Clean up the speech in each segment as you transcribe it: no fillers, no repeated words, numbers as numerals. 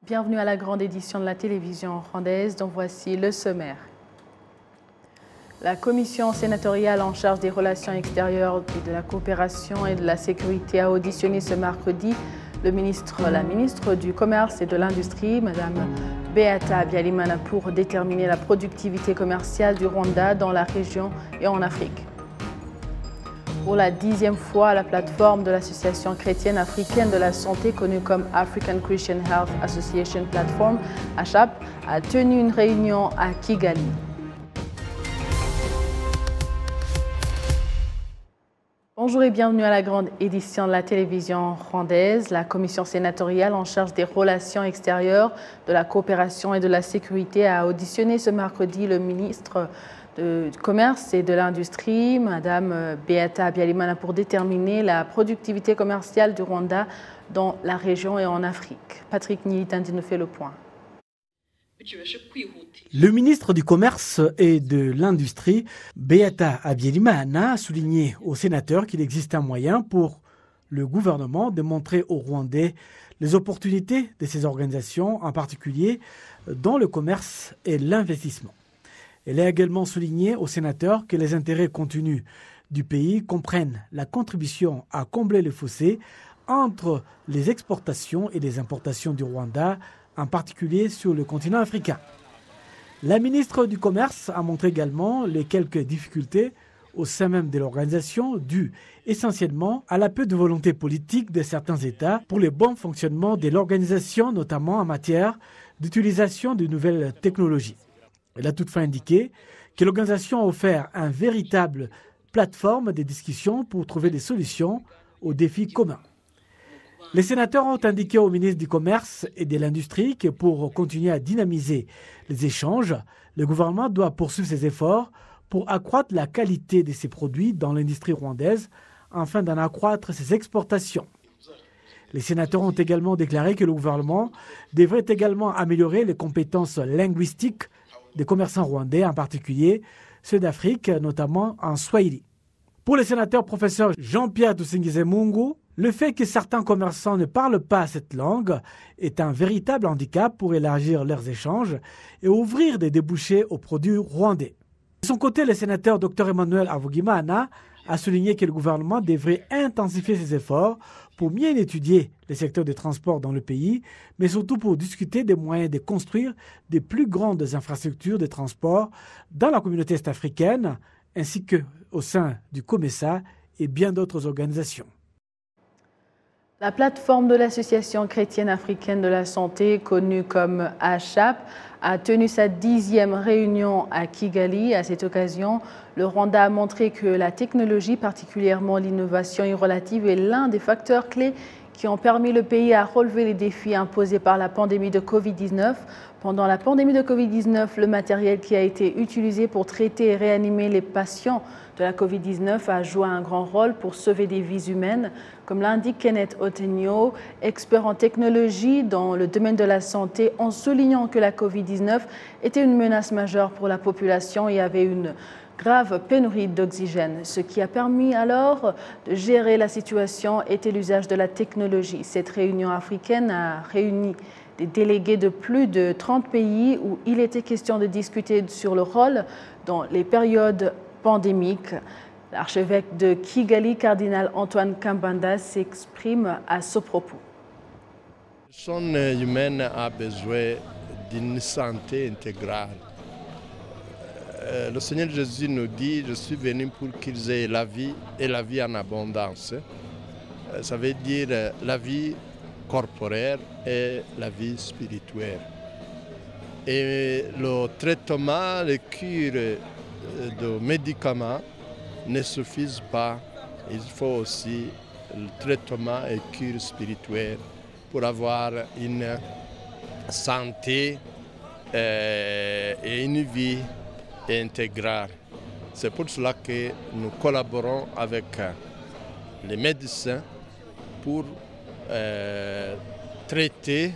Bienvenue à la grande édition de la télévision rwandaise, dont voici le sommaire. La commission sénatoriale en charge des relations extérieures, de la coopération et de la sécurité a auditionné ce mercredi la ministre du Commerce et de l'Industrie, Mme Beata Byalimana, pour déterminer la productivité commerciale du Rwanda dans la région et en Afrique. Pour la 10e fois, la plateforme de l'Association chrétienne africaine de la santé, connue comme African Christian Health Association Platform, ACHAP, a tenu une réunion à Kigali. Bonjour et bienvenue à la grande édition de la télévision rwandaise. La commission sénatoriale en charge des relations extérieures, de la coopération et de la sécurité a auditionné ce mercredi le ministre du Commerce et de l'Industrie, Mme Beata Byalimana, pour déterminer la productivité commerciale du Rwanda dans la région et en Afrique. Patrick Nilitandi nous fait le point. Le ministre du Commerce et de l'Industrie, Beata Byalimana, a souligné aux sénateurs qu'il existe un moyen pour le gouvernement de montrer aux Rwandais les opportunités de ces organisations, en particulier dans le commerce et l'investissement. Elle a également souligné aux sénateurs que les intérêts contenus du pays comprennent la contribution à combler le fossé entre les exportations et les importations du Rwanda, en particulier sur le continent africain. La ministre du Commerce a montré également les quelques difficultés au sein même de l'organisation dues essentiellement à la peu de volonté politique de certains États pour le bon fonctionnement de l'organisation, notamment en matière d'utilisation de nouvelles technologies. Elle a toutefois indiqué que l'organisation a offert une véritable plateforme de discussion pour trouver des solutions aux défis communs. Les sénateurs ont indiqué au ministre du Commerce et de l'Industrie que pour continuer à dynamiser les échanges, le gouvernement doit poursuivre ses efforts pour accroître la qualité de ses produits dans l'industrie rwandaise afin d'en accroître ses exportations. Les sénateurs ont également déclaré que le gouvernement devrait également améliorer les compétences linguistiques des commerçants rwandais, en particulier ceux d'Afrique, notamment en Swahili. Pour les sénateurs professeur Jean-Pierre Dusingizemungu, le fait que certains commerçants ne parlent pas cette langue est un véritable handicap pour élargir leurs échanges et ouvrir des débouchés aux produits rwandais. De son côté, le sénateur Dr Emmanuel Avugimana a souligné que le gouvernement devrait intensifier ses efforts pour mieux étudier les secteurs des transports dans le pays, mais surtout pour discuter des moyens de construire des plus grandes infrastructures de transport dans la communauté est-africaine, ainsi qu'au sein du COMESA et bien d'autres organisations. La plateforme de l'Association chrétienne africaine de la santé, connue comme ACHAP, a tenu sa 10e réunion à Kigali. À cette occasion, le Rwanda a montré que la technologie, particulièrement l'innovation relative, est l'un des facteurs clés qui ont permis le pays à relever les défis imposés par la pandémie de Covid-19. Pendant la pandémie de Covid-19, le matériel qui a été utilisé pour traiter et réanimer les patients de la Covid-19 a joué un grand rôle pour sauver des vies humaines, comme l'indique Kenneth Otenyo, expert en technologie dans le domaine de la santé, en soulignant que la Covid-19 était une menace majeure pour la population et avait une grave pénurie d'oxygène. Ce qui a permis alors de gérer la situation était l'usage de la technologie. Cette réunion africaine a réuni des délégués de plus de 30 pays où il était question de discuter sur le rôle dans les périodes pandémiques. L'archevêque de Kigali, cardinal Antoine Kambanda, s'exprime à ce propos. La personne humaine a besoin d'une santé intégrale. Le Seigneur Jésus nous dit, je suis venu pour qu'ils aient la vie et la vie en abondance. Ça veut dire la vie corporelle et la vie spirituelle. Et le traitement, les cures de médicaments ne suffisent pas. Il faut aussi le traitement et cure spirituelle pour avoir une santé et une vie intégrale. C'est pour cela que nous collaborons avec les médecins pour traiter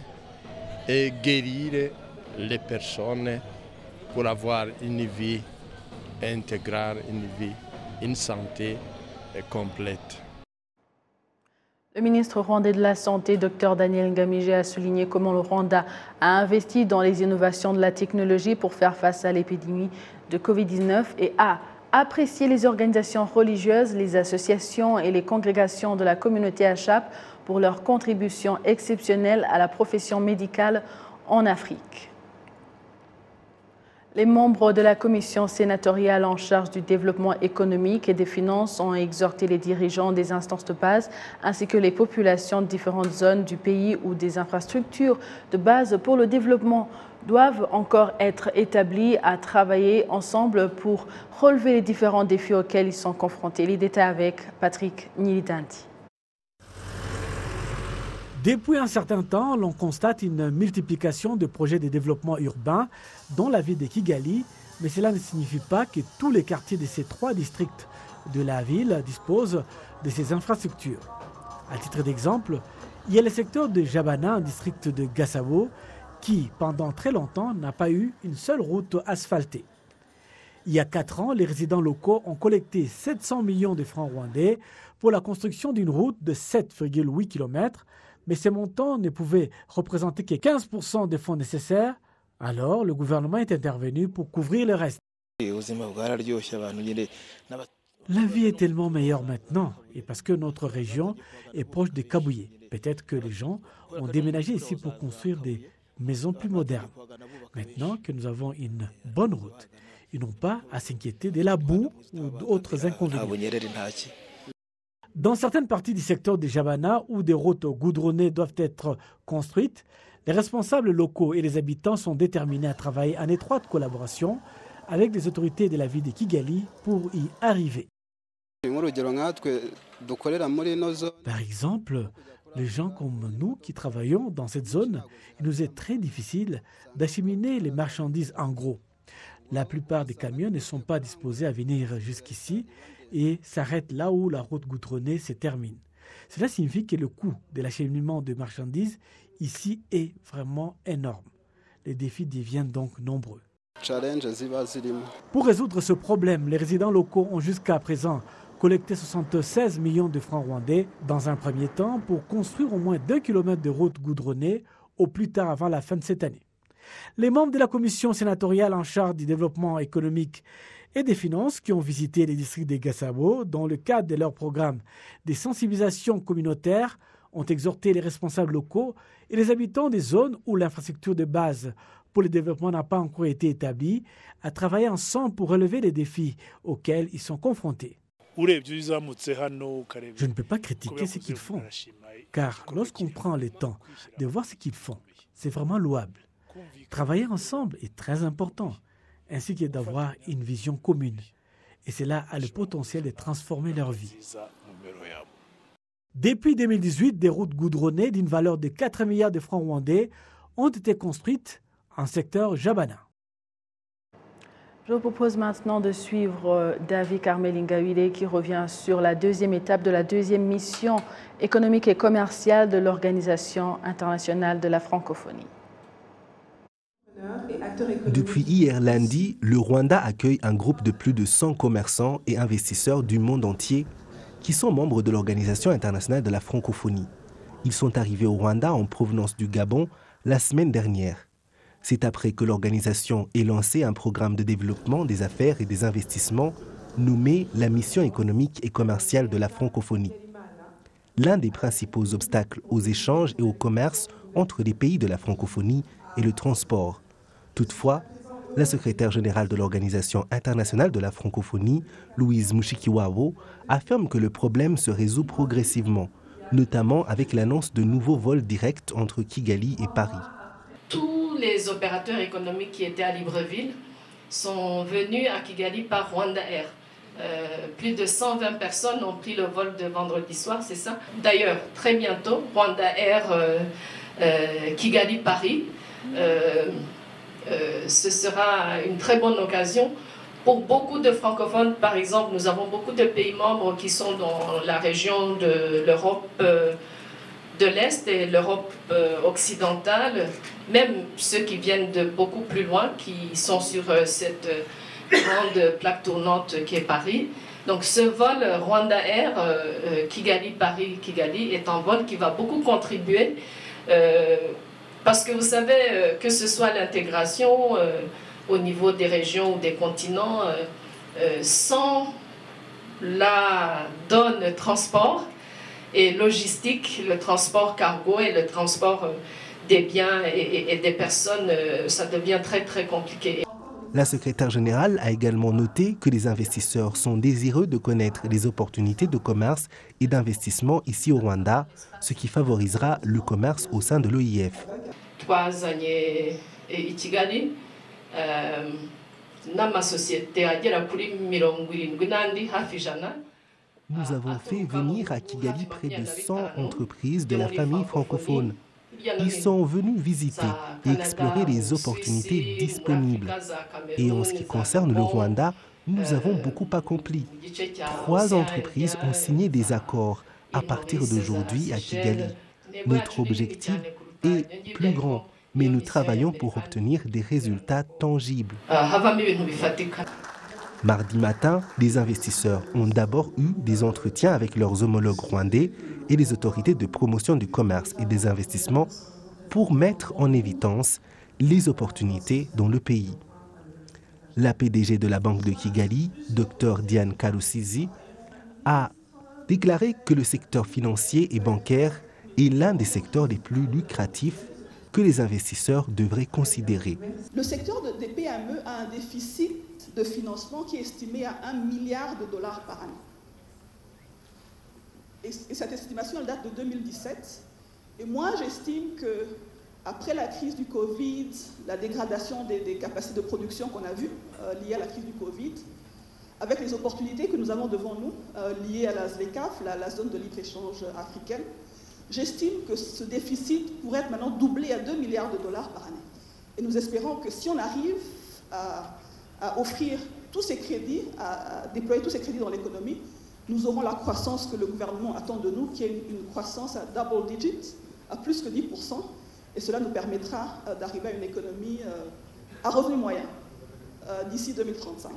et guérir les personnes pour avoir une vie intégrale, une santé complète. Le ministre rwandais de la Santé, Dr Daniel Ngamije, a souligné comment le Rwanda a investi dans les innovations de la technologie pour faire face à l'épidémie de Covid-19 et a apprécié les organisations religieuses, les associations et les congrégations de la communauté HAP pour leur contribution exceptionnelle à la profession médicale en Afrique. Les membres de la commission sénatoriale en charge du développement économique et des finances ont exhorté les dirigeants des instances de base ainsi que les populations de différentes zones du pays où des infrastructures de base pour le développement doivent encore être établies à travailler ensemble pour relever les différents défis auxquels ils sont confrontés. Les détails avec Patrick Nilidanti. Depuis un certain temps, l'on constate une multiplication de projets de développement urbain dans la ville de Kigali, mais cela ne signifie pas que tous les quartiers de ces 3 districts de la ville disposent de ces infrastructures. À titre d'exemple, il y a le secteur de Jabana, un district de Gasabo, qui, pendant très longtemps, n'a pas eu une seule route asphaltée. Il y a 4 ans, les résidents locaux ont collecté 700 millions de francs rwandais pour la construction d'une route de 7,8 km, mais ces montants ne pouvaient représenter que 15% des fonds nécessaires. Alors, le gouvernement est intervenu pour couvrir le reste. La vie est tellement meilleure maintenant, et parce que notre région est proche de Kabuye. Peut-être que les gens ont déménagé ici pour construire des maisons plus modernes. Maintenant que nous avons une bonne route, ils n'ont pas à s'inquiéter de la boue ou d'autres inconvénients. Dans certaines parties du secteur de Jabana, où des routes goudronnées doivent être construites, les responsables locaux et les habitants sont déterminés à travailler en étroite collaboration avec les autorités de la ville de Kigali pour y arriver. Par exemple, les gens comme nous qui travaillons dans cette zone, il nous est très difficile d'acheminer les marchandises en gros. La plupart des camions ne sont pas disposés à venir jusqu'ici et s'arrêtent là où la route goudronnée se termine. Cela signifie que le coût de l'acheminement de marchandises ici est vraiment énorme. Les défis deviennent donc nombreux. Pour résoudre ce problème, les résidents locaux ont jusqu'à présent collecté 76 millions de francs rwandais dans un premier temps pour construire au moins 2 km de route goudronnée au plus tard avant la fin de cette année. Les membres de la commission sénatoriale en charge du développement économique et des finances qui ont visité les districts de Gasabo dans le cadre de leur programme de sensibilisation communautaire ont exhorté les responsables locaux et les habitants des zones où l'infrastructure de base pour le développement n'a pas encore été établie à travailler ensemble pour relever les défis auxquels ils sont confrontés. Je ne peux pas critiquer ce qu'ils font, car lorsqu'on prend le temps de voir ce qu'ils font, c'est vraiment louable. Travailler ensemble est très important, ainsi que d'avoir une vision commune. Et cela a le potentiel de transformer leur vie. Depuis 2018, des routes goudronnées d'une valeur de 4 milliards de francs rwandais ont été construites en secteur Jabana. Je vous propose maintenant de suivre David Carmelingawile qui revient sur la deuxième étape de la deuxième mission économique et commerciale de l'Organisation internationale de la francophonie. Depuis hier lundi, le Rwanda accueille un groupe de plus de 100 commerçants et investisseurs du monde entier qui sont membres de l'Organisation internationale de la francophonie. Ils sont arrivés au Rwanda en provenance du Gabon la semaine dernière. C'est après que l'organisation ait lancé un programme de développement des affaires et des investissements nommé la Mission économique et commerciale de la francophonie. L'un des principaux obstacles aux échanges et au commerce entre les pays de la francophonie est le transport. Toutefois, la secrétaire générale de l'Organisation internationale de la francophonie, Louise Mushikiwabo, affirme que le problème se résout progressivement, notamment avec l'annonce de nouveaux vols directs entre Kigali et Paris. Tous les opérateurs économiques qui étaient à Libreville sont venus à Kigali par Rwanda Air. Plus de 120 personnes ont pris le vol de vendredi soir, c'est ça. D'ailleurs, très bientôt, Rwanda Air Kigali-Paris, ce sera une très bonne occasion pour beaucoup de francophones. Par exemple, nous avons beaucoup de pays membres qui sont dans la région de l'Europe de l'Est et l'Europe occidentale, même ceux qui viennent de beaucoup plus loin, qui sont sur cette grande plaque tournante qui est Paris. Donc ce vol Rwanda Air, Kigali-Paris-Kigali, est un vol qui va beaucoup contribuer parce que vous savez que ce soit l'intégration au niveau des régions ou des continents, sans la donne transport et logistique, le transport cargo et le transport des biens et des personnes, ça devient très très compliqué. La secrétaire générale a également noté que les investisseurs sont désireux de connaître les opportunités de commerce et d'investissement ici au Rwanda, ce qui favorisera le commerce au sein de l'OIF. Nous avons fait venir à Kigali près de 100 entreprises de la famille francophone. Ils sont venus visiter et explorer les opportunités disponibles. Et en ce qui concerne le Rwanda, nous avons beaucoup accompli. 3 entreprises ont signé des accords à partir d'aujourd'hui à Kigali. Notre objectif est plus grand, mais nous travaillons pour obtenir des résultats tangibles. Mardi matin, les investisseurs ont d'abord eu des entretiens avec leurs homologues rwandais et les autorités de promotion du commerce et des investissements pour mettre en évidence les opportunités dans le pays. La PDG de la Banque de Kigali, Dr Diane Kalusizi, a déclaré que le secteur financier et bancaire est l'un des secteurs les plus lucratifs que les investisseurs devraient considérer. Le secteur des PME a un déficit de financement qui est estimé à $1 milliard par année. Et cette estimation, elle date de 2017. Et moi, j'estime qu'après la crise du Covid, la dégradation des capacités de production qu'on a vues liées à la crise du Covid, avec les opportunités que nous avons devant nous liées à la ZLECAf, la zone de libre-échange africaine, j'estime que ce déficit pourrait être maintenant doublé à $2 milliards par année. Et nous espérons que si on arrive à offrir tous ces crédits, à déployer tous ces crédits dans l'économie, nous aurons la croissance que le gouvernement attend de nous, qui est une croissance à double digit, à plus que 10%, et cela nous permettra d'arriver à une économie à revenu moyen d'ici 2035.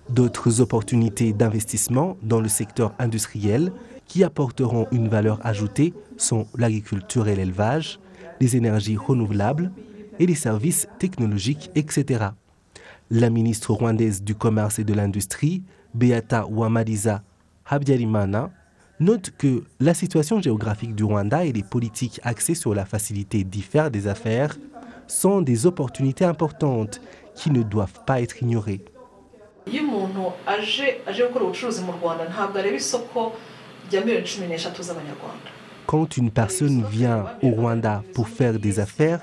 D'autres opportunités d'investissement dans le secteur industriel qui apporteront une valeur ajoutée sont l'agriculture et l'élevage, les énergies renouvelables et les services technologiques, etc. La ministre rwandaise du Commerce et de l'Industrie, Beata Uwamariza Habyarimana, note que la situation géographique du Rwanda et les politiques axées sur la facilité d'y faire des affaires sont des opportunités importantes qui ne doivent pas être ignorées. Quand une personne vient au Rwanda pour faire des affaires,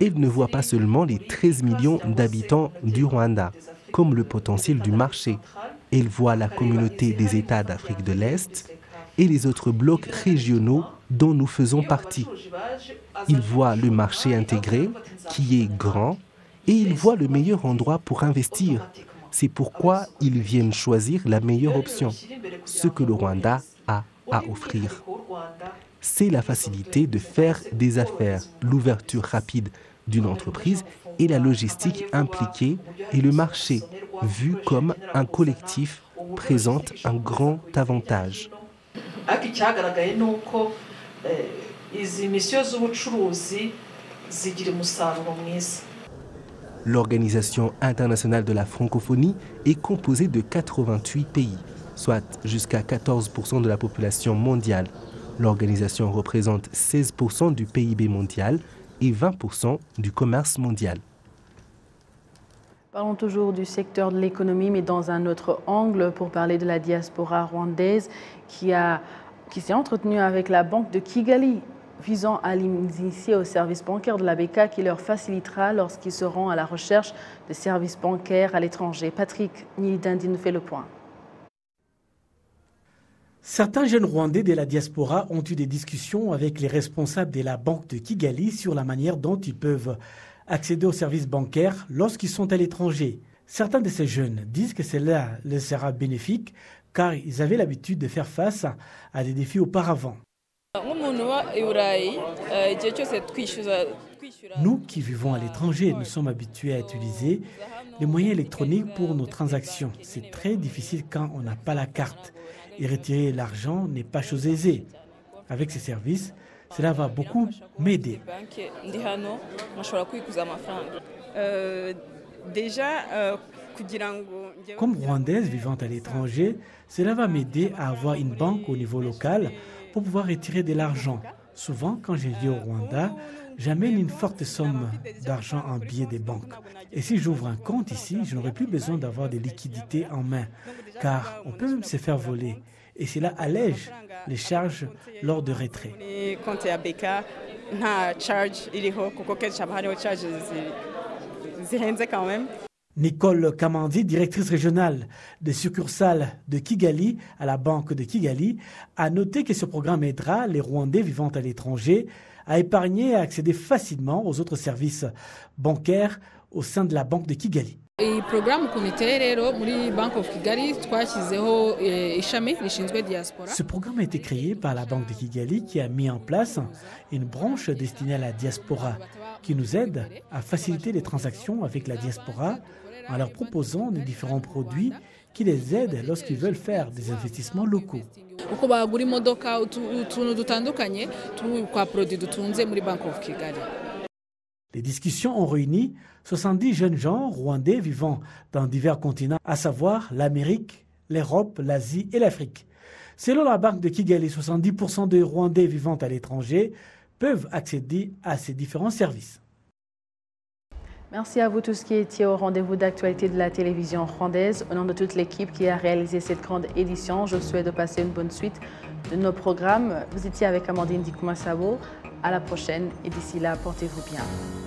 elle ne voit pas seulement les 13 millions d'habitants du Rwanda comme le potentiel du marché. Elle voit la communauté des États d'Afrique de l'Est et les autres blocs régionaux dont nous faisons partie. Il voit le marché intégré qui est grand et il voit le meilleur endroit pour investir. C'est pourquoi ils viennent choisir la meilleure option, ce que le Rwanda a à offrir. C'est la facilité de faire des affaires, l'ouverture rapide d'une entreprise et la logistique impliquée et le marché, vu comme un collectif, présente un grand avantage. L'Organisation internationale de la francophonie est composée de 88 pays, soit jusqu'à 14% de la population mondiale. L'organisation représente 16% du PIB mondial et 20% du commerce mondial. Parlons toujours du secteur de l'économie, mais dans un autre angle, pour parler de la diaspora rwandaise qui s'est entretenue avec la Banque de Kigali, visant à l'initier au service bancaire de la BK qui leur facilitera lorsqu'ils seront à la recherche de services bancaires à l'étranger. Patrick Nidindi nous fait le point. Certains jeunes Rwandais de la diaspora ont eu des discussions avec les responsables de la Banque de Kigali sur la manière dont ils peuvent accéder aux services bancaires lorsqu'ils sont à l'étranger. Certains de ces jeunes disent que cela leur sera bénéfique car ils avaient l'habitude de faire face à des défis auparavant. Nous qui vivons à l'étranger, nous sommes habitués à utiliser les moyens électroniques pour nos transactions. C'est très difficile quand on n'a pas la carte. Et retirer l'argent n'est pas chose aisée. Avec ces services, cela va beaucoup m'aider. Comme Rwandaise vivant à l'étranger, cela va m'aider à avoir une banque au niveau local pour pouvoir retirer de l'argent. Souvent, quand je vis au Rwanda, j'amène une forte somme d'argent en billets des banques. Et si j'ouvre un compte ici, je n'aurai plus besoin d'avoir des liquidités en main, car on peut même se faire voler. Et cela allège les charges lors de retrait. Nicole Kamandi, directrice régionale de succursale de Kigali à la Banque de Kigali, a noté que ce programme aidera les Rwandais vivant à l'étranger à épargner et à accéder facilement aux autres services bancaires au sein de la Banque de Kigali. Ce programme a été créé par la Banque de Kigali qui a mis en place une branche destinée à la diaspora qui nous aide à faciliter les transactions avec la diaspora en leur proposant des différents produits qui les aident lorsqu'ils veulent faire des investissements locaux. Les discussions ont réuni 70 jeunes gens rwandais vivant dans divers continents, à savoir l'Amérique, l'Europe, l'Asie et l'Afrique. Selon la Banque de Kigali, 70% des Rwandais vivant à l'étranger peuvent accéder à ces différents services. Merci à vous tous qui étiez au rendez-vous d'actualité de la télévision rwandaise. Au nom de toute l'équipe qui a réalisé cette grande édition, je vous souhaite de passer une bonne suite de nos programmes. Vous étiez avec Amandine Dikouma-Sabo. À la prochaine et d'ici là, portez-vous bien.